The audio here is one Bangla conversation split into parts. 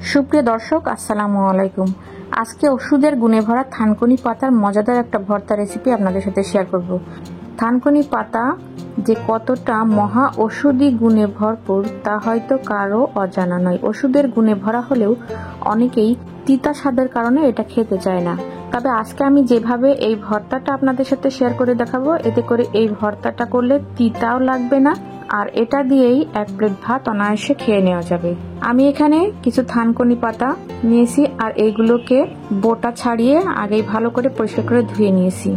সুপ্রিয় দর্শক, আসসালামু আলাইকুম। আজকে ওষুধের গুণে ভরা থানকুনি পাতার মজাদার একটা ভর্তা রেসিপি আপনাদের সাথে শেয়ার করব। থানকুনি পাতা যে কতটা মহা ওষুধি গুণে ভরপুর তা হয়তো কারো অজানা নয়। ওষুধের গুণে ভরা হলেও অনেকেই তিতা স্বাদের কারণে এটা খেতে চায় না। তবে আজকে আমি যেভাবে এই ভর্তাটা আপনাদের সাথে শেয়ার করে দেখাবো, এতে করে এই ভর্তাটা করলে তিতাও লাগবে না, আর এটা দিয়েই এক প্লেট ভাত অনায়াসে খেয়ে নেওয়া যাবে। আমি এখানে কিছু থানকুনি পাতা নিয়েছি আর এইগুলোকে বোটা ছাড়িয়ে আগেই ভালো করে পরিষ্কার করে ধুয়ে নিয়েছি।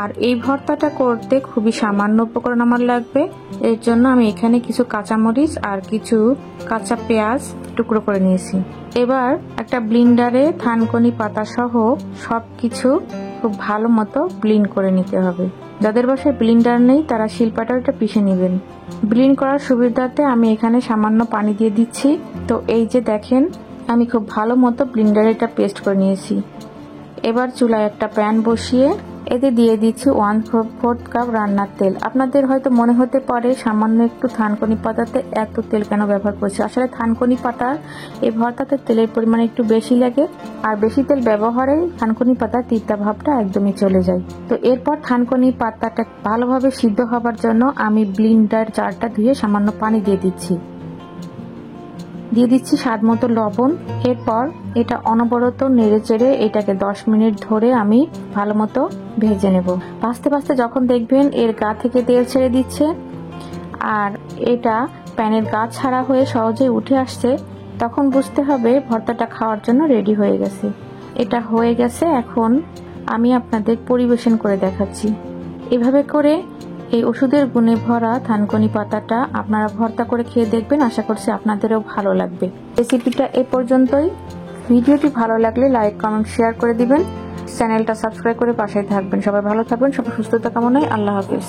আর এই ভর্তাটা করতে খুবই সামান্য উপকরণ আমার লাগবে। এর জন্য আমি এখানে কিছু কাঁচামরিচ আর কিছু কাঁচা পেঁয়াজ টুকরো করে নিয়েছি। এবার একটা ব্লিন্ডারে থানকুনি পাতা সহ সবকিছু খুব ভালো মতো ব্লিন্ড করে নিতে হবে। যাদের বাসায় ব্লিন্ডার নেই তারা শিলপাটাটা পিষে নেবেন। ব্লিন্ড করার সুবিধাতে আমি এখানে সামান্য পানি দিয়ে দিচ্ছি। তো এই যে দেখেন, আমি খুব ভালো মতো ব্লিন্ডারে এটা পেস্ট করে নিয়েছি। এবার চুলায় একটা প্যান বসিয়ে এতে দিয়ে দিচ্ছি 1/4 কাপ রান্নার তেল। আপনাদের হয়তো মনে হতে পারে সামান্য একটু থানকুনি পাতাতে এত তেল কেন ব্যবহার করছি। আসলে থানকুনি পাতার এই ভর্তাতে তেলের পরিমাণ একটু বেশি লাগে, আর বেশি তেল ব্যবহারে থানকুনি পাতার তিতা ভাবটা একদমই চলে যায়। তো এরপর থানকুনি পাতাটা ভালোভাবে সিদ্ধ হবার জন্য আমি ব্লিন্ডার জারটা ধুয়ে সামান্য পানি দিয়ে দিচ্ছি স্বাদ মতো লবণ। এরপর এটা অনবরত নেড়ে চেড়ে এটাকে 10 মিনিট ধরে আমি ভালো মতো ভেজে নেব। ভাজতে ভাজতে যখন দেখবেন এর গা থেকে তেল ছেড়ে দিচ্ছে আর এটা প্যানের গা ছাড়া হয়ে সহজেই উঠে আসছে, তখন বুঝতে হবে ভর্তাটা খাওয়ার জন্য রেডি হয়ে গেছে। এটা হয়ে গেছে, এখন আমি আপনাদের পরিবেশন করে দেখাচ্ছি। এভাবে করে এই ওষুধের গুণে ভরা থানকুনি পাতাটা আপনারা ভর্তা করে খেয়ে দেখবেন, আশা করছি আপনাদেরও ভালো লাগবে। রেসিপিটা এ পর্যন্তই। ভিডিওটি ভালো লাগলে লাইক, কমেন্ট, শেয়ার করে দিবেন। চ্যানেলটা সাবস্ক্রাইব করে পাশেই থাকবেন। সবাই ভালো থাকবেন, সবার সুস্থতা কামনায়। আল্লাহ হাফেজ।